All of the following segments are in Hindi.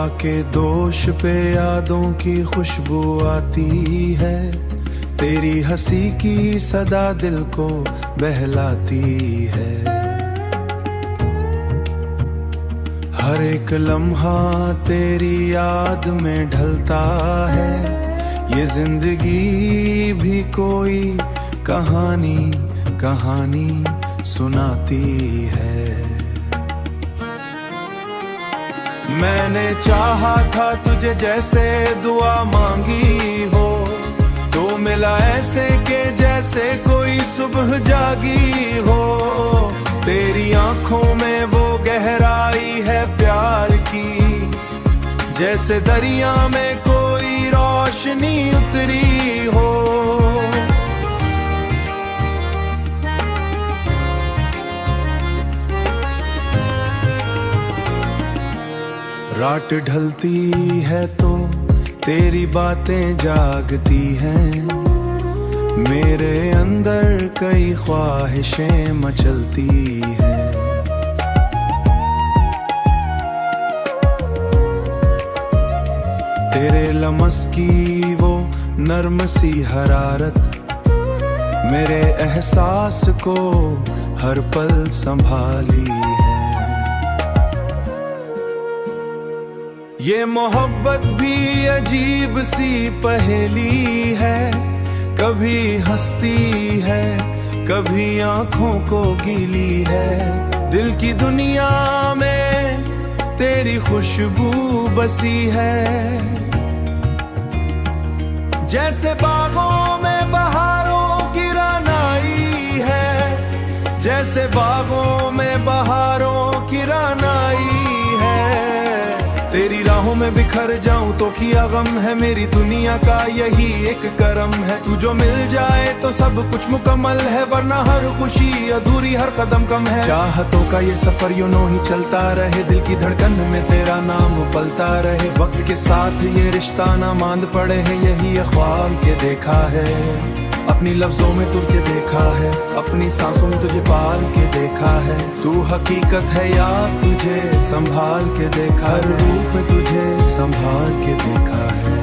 हवा के दोष पे यादों की खुशबू आती है, तेरी हंसी की सदा दिल को बहलाती है। हर एक लम्हा तेरी याद में ढलता है, ये जिंदगी भी कोई कहानी कहानी सुनाती है। मैंने चाहा था तुझे जैसे दुआ मांगी हो, तो मिला ऐसे के जैसे कोई सुबह जागी हो। तेरी आंखों में वो गहराई है प्यार की, जैसे दरिया में कोई रोशनी उतरी हो। रात ढलती है तो तेरी बातें जागती हैं, मेरे अंदर कई ख्वाहिशें मचलती हैं। तेरे लमस की वो नर्म सी हरारत मेरे एहसास को हर पल संभाली है। ये मोहब्बत भी अजीब सी पहेली है, कभी हंसती है कभी आंखों को गीली है। दिल की दुनिया में तेरी खुशबू बसी है, जैसे बागों में बहारों की रानाई है, जैसे बागों में बहारों की रानाई है। तेरी राहों में बिखर जाऊं तो किया गम है, मेरी दुनिया का यही एक करम है। तू जो मिल जाए तो सब कुछ मुकम्मल है, वरना हर खुशी अधूरी हर कदम कम है। चाहतों का ये सफर यूं नो ही चलता रहे, दिल की धड़कन में तेरा नाम पलता रहे। वक्त के साथ ये रिश्ता ना मांद पड़े है, यही ख्वाब के देखा है। अपनी लफ्जों में तुझे देखा है, अपनी सांसों में तुझे पाल के देखा है। तू हकीकत है या तुझे संभाल के देखा, हर रूप में तुझे संभाल के देखा है।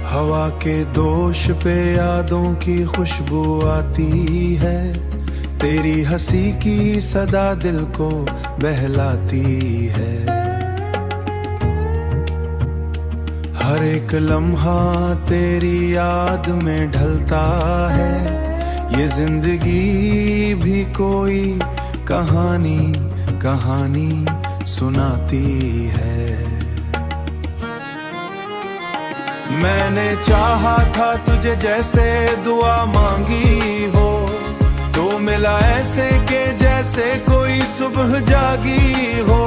हवा के दोष पे यादों की खुशबू आती है, तेरी हंसी की सदा दिल को बहलाती है। हर एक लम्हा तेरी याद में ढलता है, ये जिंदगी भी कोई कहानी कहानी सुनाती है। मैंने चाहा था तुझे जैसे दुआ मांगी हो, तो मिला ऐसे के जैसे कोई सुबह जागी हो।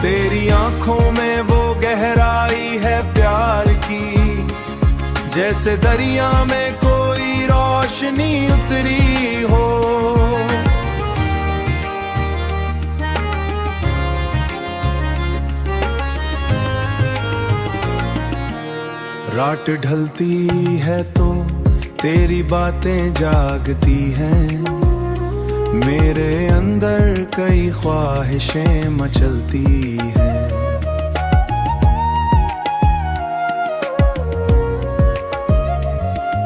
तेरी आंखों में वो गहराई है प्यार की, जैसे दरिया में कोई रोशनी उतरी हो। रात ढलती है तो तेरी बातें जागती हैं, मेरे अंदर कई ख्वाहिशें मचलती हैं।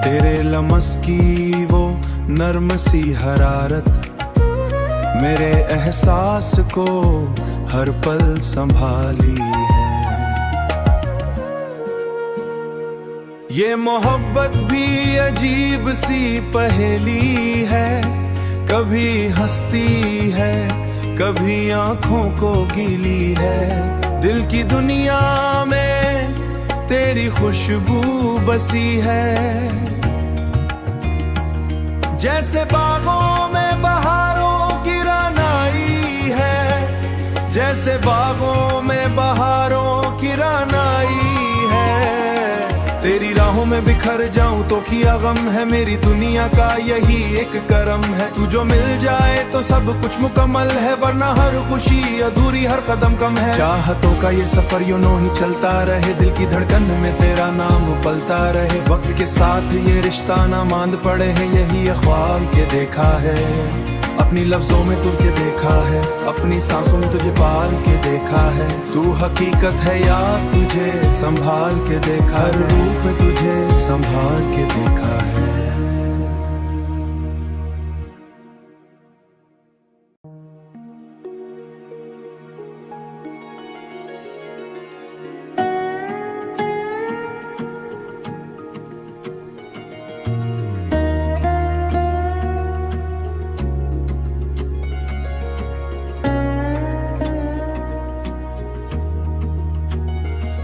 तेरे लमस की वो नर्म सी हरारत मेरे एहसास को हर पल संभाली है। ये मोहब्बत भी अजीब सी पहेली है, कभी हंसती है कभी आंखों को गीली है। दिल की दुनिया में तेरी खुशबू बसी है, जैसे बागों में बहारों की रानाई है, जैसे बागों में बहारों की रानाई है। तेरी राहों राहों में बिखर जाऊं तो किया गम है, मेरी दुनिया का यही एक करम है। तू जो मिल जाए तो सब कुछ मुकम्मल है, वरना हर खुशी अधूरी हर कदम कम है। चाहतों का ये सफर यूं ही चलता रहे, दिल की धड़कन में तेरा नाम पलता रहे। वक्त के साथ ये रिश्ता ना मांद पड़े हैं, यही ख्वाब के देखा है। अपनी लफ्जों में तुझे देखा है, अपनी सांसों में तुझे पाल के देखा है। तू हकीकत है या तुझे संभाल के देखा, हर रूप में तुझे संभाल के देखा है।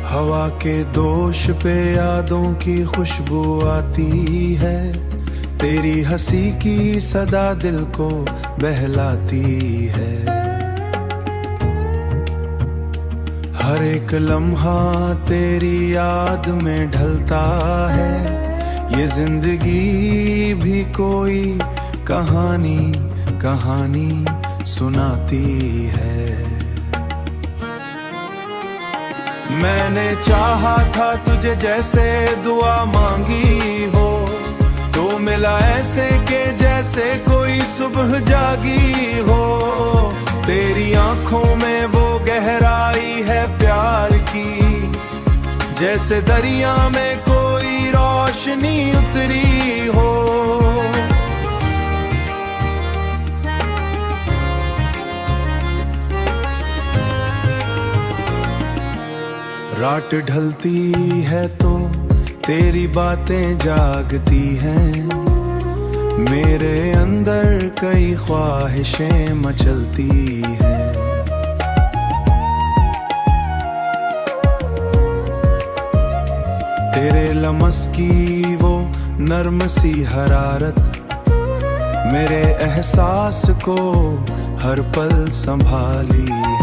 हवा के दोष पे यादों की खुशबू आती है, तेरी हंसी की सदा दिल को बहलाती है। हर एक लम्हा तेरी याद में ढलता है, ये जिंदगी भी कोई कहानी कहानी सुनाती है। मैंने चाहा था तुझे जैसे दुआ मांगी हो, तो मिला ऐसे के जैसे कोई सुबह जागी हो। तेरी आंखों में वो गहराई है प्यार की, जैसे दरिया में कोई रोशनी उतरी हो। रात ढलती है तो तेरी बातें जागती हैं, मेरे अंदर कई ख्वाहिशें मचलती हैं। तेरे लमस की वो नर्म सी हरारत मेरे एहसास को हर पल संभाली है।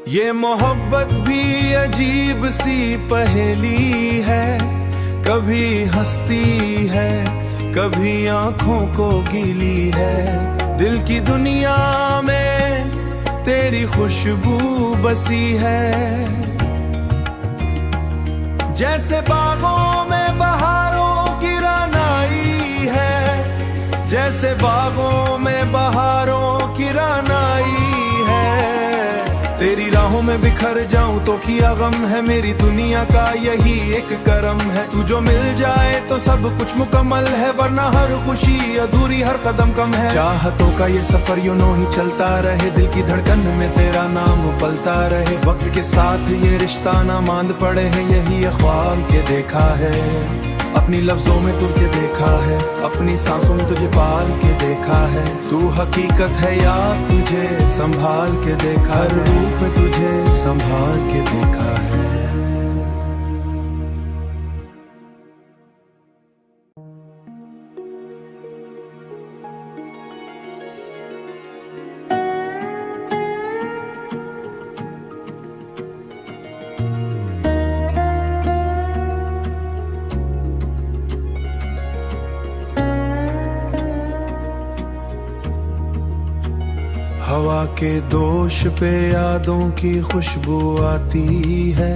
ये मोहब्बत भी अजीब सी पहेली है, कभी हंसती है कभी आंखों को गीली है। दिल की दुनिया में तेरी खुशबू बसी है, जैसे बागों में बहारों की रानाई है, जैसे बागों में बहारों की रानाई है। तेरी राहों में बिखर जाऊं तो किया गम है, मेरी दुनिया का यही एक करम है। तू जो मिल जाए तो सब कुछ मुकम्मल है, वरना हर खुशी अधूरी हर कदम कम है। चाहतों का ये सफर यूं ही चलता रहे, दिल की धड़कन में तेरा नाम पलता रहे। वक्त के साथ ये रिश्ता ना मांद पड़े हैं, यही ख्वाब के देखा है। अपनी लफ्जों में तुझे देखा है, अपनी सांसों में तुझे पाल के देखा है। तू हकीकत है या तुझे संभाल के देखा, हर रूप में तुझे संभाल के देखा है। हवा के दोष पे यादों की खुशबू आती है,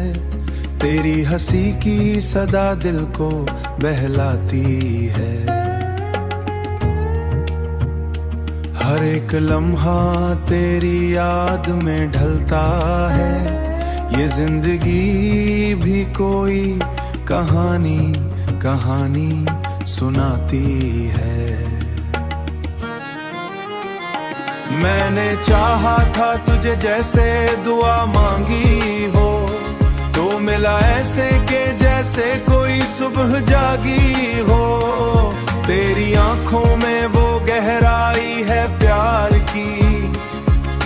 तेरी हंसी की सदा दिल को बहलाती है। हर एक लम्हा तेरी याद में ढलता है, ये जिंदगी भी कोई कहानी कहानी सुनाती है। मैंने चाहा था तुझे जैसे दुआ मांगी हो, तो मिला ऐसे के जैसे कोई सुबह जागी हो। तेरी आंखों में वो गहराई है प्यार की,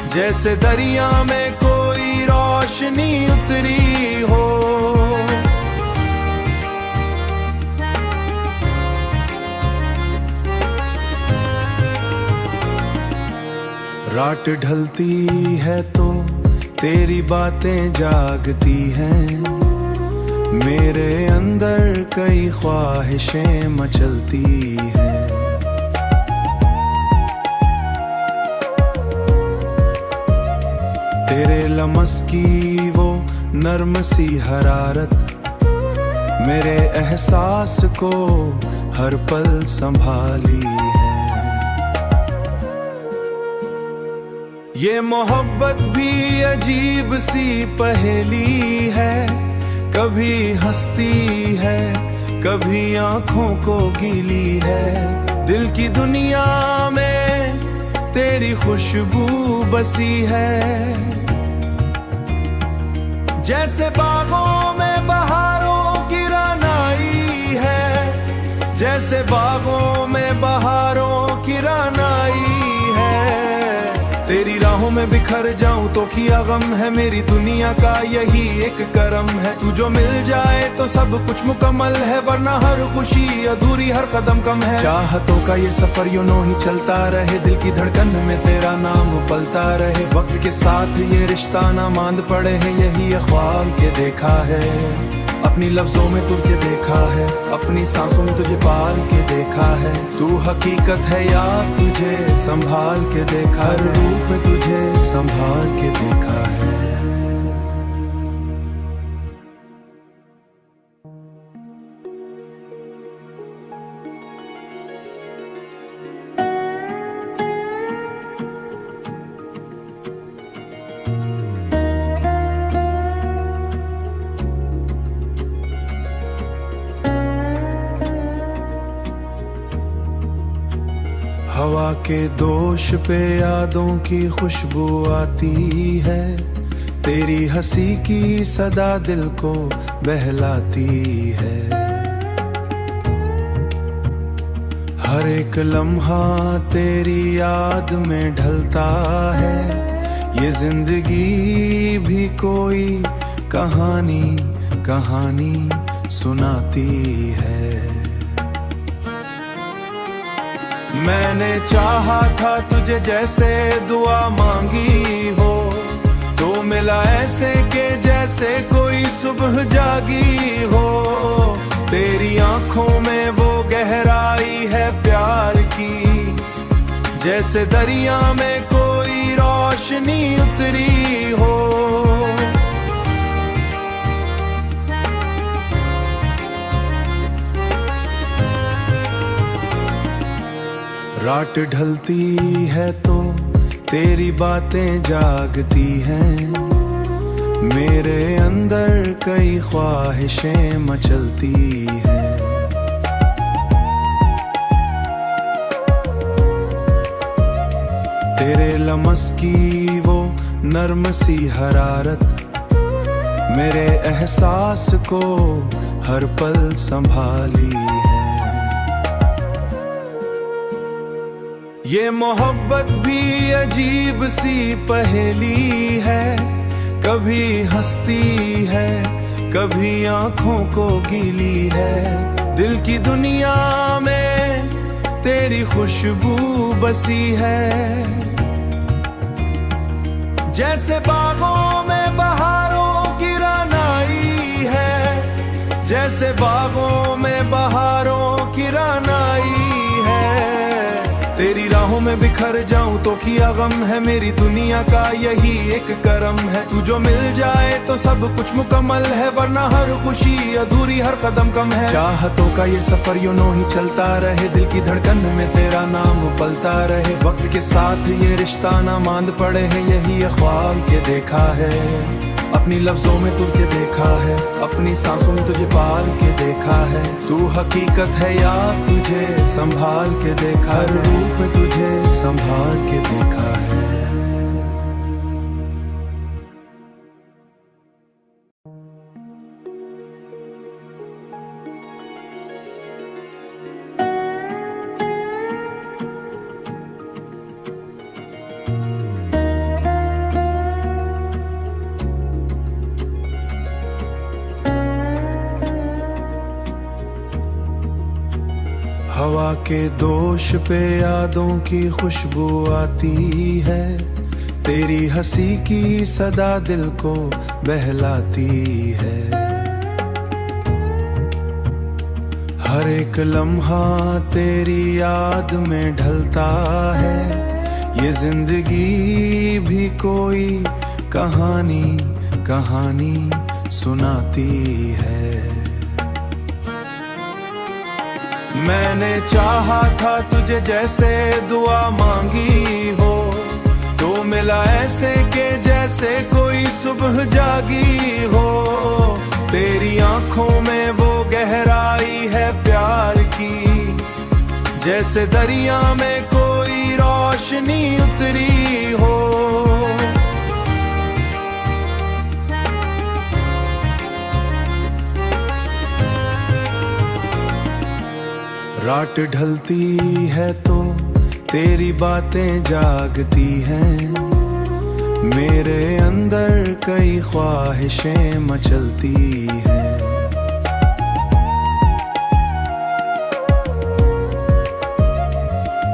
जैसे दरिया में कोई रोशनी उतरी हो। रात ढलती है तो तेरी बातें जागती हैं, मेरे अंदर कई ख्वाहिशें मचलती हैं। तेरे लमस की वो नर्म सी हरारत मेरे एहसास को हर पल संभाली है। ये मोहब्बत भी अजीब सी पहेली है, कभी हंसती है कभी आंखों को गीली है। दिल की दुनिया में तेरी खुशबू बसी है, जैसे बागों में बहारों की रानाई है, जैसे बागों में बहारों की रानाई है। तेरी राहों में बिखर जाऊं तो किया गम है, मेरी दुनिया का यही एक करम है। तू जो मिल जाए तो सब कुछ मुकम्मल है, वरना हर खुशी अधूरी हर कदम कम है। चाहतों का ये सफर यूं नो ही चलता रहे, दिल की धड़कन में तेरा नाम पलता रहे। वक्त के साथ ये रिश्ता ना मांद पड़े है, यही ख्वाब के देखा है। अपनी लफ्जों में तुझे देखा है, अपनी सांसों में तुझे पाल के देखा है। तू हकीकत है या तुझे संभाल के देखा, हर रूप में तुझे संभाल के देखा है। हवा के दोष पे यादों की खुशबू आती है, तेरी हंसी की सदा दिल को बहलाती है। हर एक लम्हा तेरी याद में ढलता है, ये जिंदगी भी कोई कहानी कहानी सुनाती है। मैंने चाहा था तुझे जैसे दुआ मांगी हो, तो मिला ऐसे के जैसे कोई सुबह जागी हो। तेरी आंखों में वो गहराई है प्यार की, जैसे दरिया में कोई रोशनी उतरी हो। रात ढलती है तो तेरी बातें जागती हैं, मेरे अंदर कई ख्वाहिशें मचलती हैं। तेरे लमस की वो नर्म सी हरारत मेरे एहसास को हर पल संभाली है। ये मोहब्बत भी अजीब सी पहेली है, कभी हंसती है कभी आंखों को गीली है। दिल की दुनिया में तेरी खुशबू बसी है, जैसे बागों में बहारों की रानाई है, जैसे बागों में बहारों की रानाई है। तेरी राहों में बिखर जाऊं तो किया गम है, मेरी दुनिया का यही एक करम है। तू जो मिल जाए तो सब कुछ मुकम्मल है, वरना हर खुशी अधूरी हर कदम कम है। चाहतों का ये सफर यूं नो ही चलता रहे, दिल की धड़कन में तेरा नाम पलता रहे। वक्त के साथ ये रिश्ता ना मांद पड़े है, यही ख्वाब के देखा है। अपनी लफ्जों में तुझे देखा है, अपनी सांसों में तुझे पाल के देखा है। तू हकीकत है या तुझे संभाल के देखा, हर रूप में तुझे संभाल के देखा है। हवा के दोष पे यादों की खुशबू आती है, तेरी हंसी की सदा दिल को बहलाती है। हर एक लम्हा तेरी याद में ढलता है, ये जिंदगी भी कोई कहानी कहानी सुनाती है। मैंने चाहा था तुझे जैसे दुआ मांगी हो, तो मिला ऐसे के जैसे कोई सुबह जागी हो। तेरी आंखों में वो गहराई है प्यार की, जैसे दरिया में कोई रोशनी उतरी हो। रात ढलती है तो तेरी बातें जागती हैं, मेरे अंदर कई ख्वाहिशें मचलती हैं।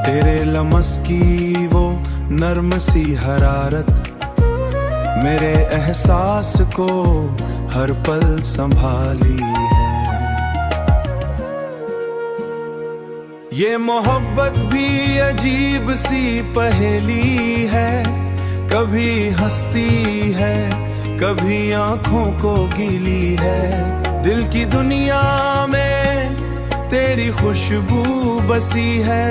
तेरे लमस की वो नर्म सी हरारत मेरे एहसास को हर पल संभाली है। ये मोहब्बत भी अजीब सी पहेली है, कभी हंसती है कभी आंखों को गीली है। दिल की दुनिया में तेरी खुशबू बसी है,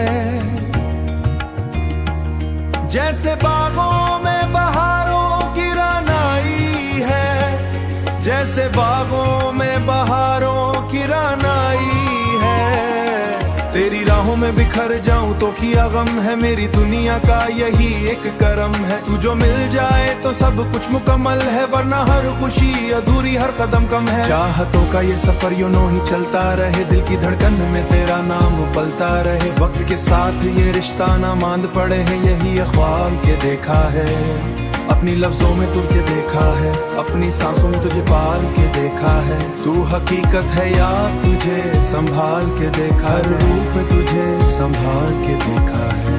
जैसे बागों में बहारों की रानाई है, जैसे बागों में बहारों की रानाई है। तेरी राहों में बिखर जाऊं तो किया गम है, मेरी दुनिया का यही एक करम है। तू जो मिल जाए तो सब कुछ मुकम्मल है, वरना हर खुशी अधूरी हर कदम कम है। चाहतों का ये सफर यूं ही चलता रहे, दिल की धड़कन में तेरा नाम पलता रहे। वक्त के साथ ये रिश्ता ना मांद पड़े है, यही ख्वाब के देखा है। अपनी लफ्जों में तुझे देखा है, अपनी सांसों में तुझे पाल के देखा है। तू हकीकत है या तुझे संभाल के देखा, हर रूप में तुझे संभाल के देखा है।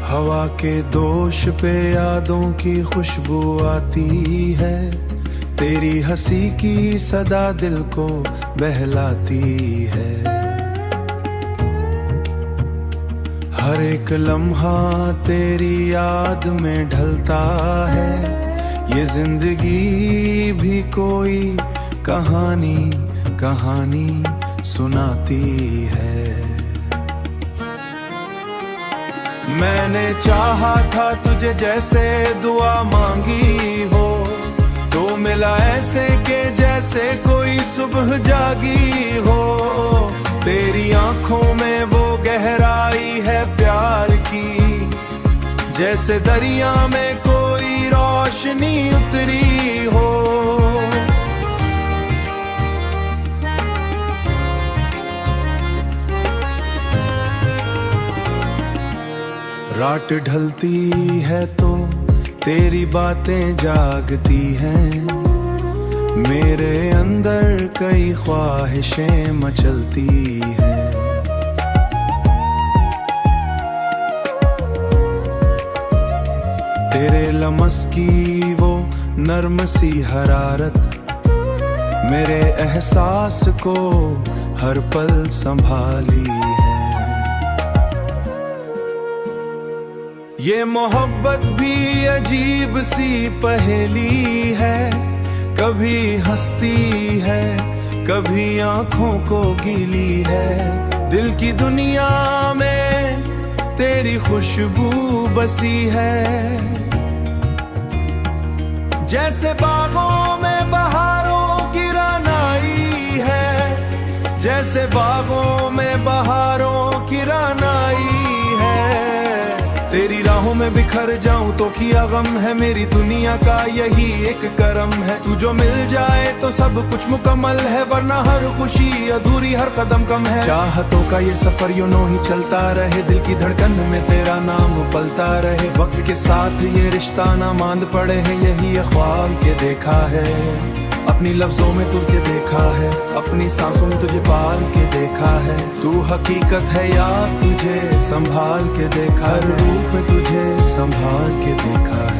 हवा के दोष पे यादों की खुशबू आती है, तेरी हंसी की सदा दिल को बहलाती है। हर एक लम्हा तेरी याद में ढलता है, ये जिंदगी भी कोई कहानी कहानी सुनाती है। मैंने चाहा था तुझे जैसे दुआ मांगी हो, तो मिला ऐसे के जैसे कोई सुबह जागी हो। तेरी आंखों में वो गहराई है प्यार की, जैसे दरिया में कोई रोशनी उतरी हो। रात ढलती है तो तेरी बातें जागती हैं, मेरे अंदर कई ख्वाहिशें मचलती हैं। तेरे लमस की वो नर्म सी हरारत मेरे एहसास को हर पल संभाली है। ये मोहब्बत भी अजीब सी पहेली है, कभी हंसती है कभी आंखों को गीली है। दिल की दुनिया में तेरी खुशबू बसी है, जैसे बागों में बहारों की रानाई है, जैसे बागों में बहारों की रानाई है। तेरी राहों में बिखर जाऊं तो क्या गम है, मेरी दुनिया का यही एक करम है। तू जो मिल जाए तो सब कुछ मुकम्मल है, वरना हर खुशी अधूरी, हर कदम कम है। चाहतों का ये सफर यूं नो ही चलता रहे, दिल की धड़कन में तेरा नाम पलता रहे। वक्त के साथ ये रिश्ता ना मांद पड़े हैं, यही ख्वाब के देखा है। अपनी लफ्जों में तुझे देखा है, अपनी सांसों में तुझे पाल के देखा है। तू हकीकत है या तुझे संभाल के देखा, हर रूप में तुझे संभाल के देखा है।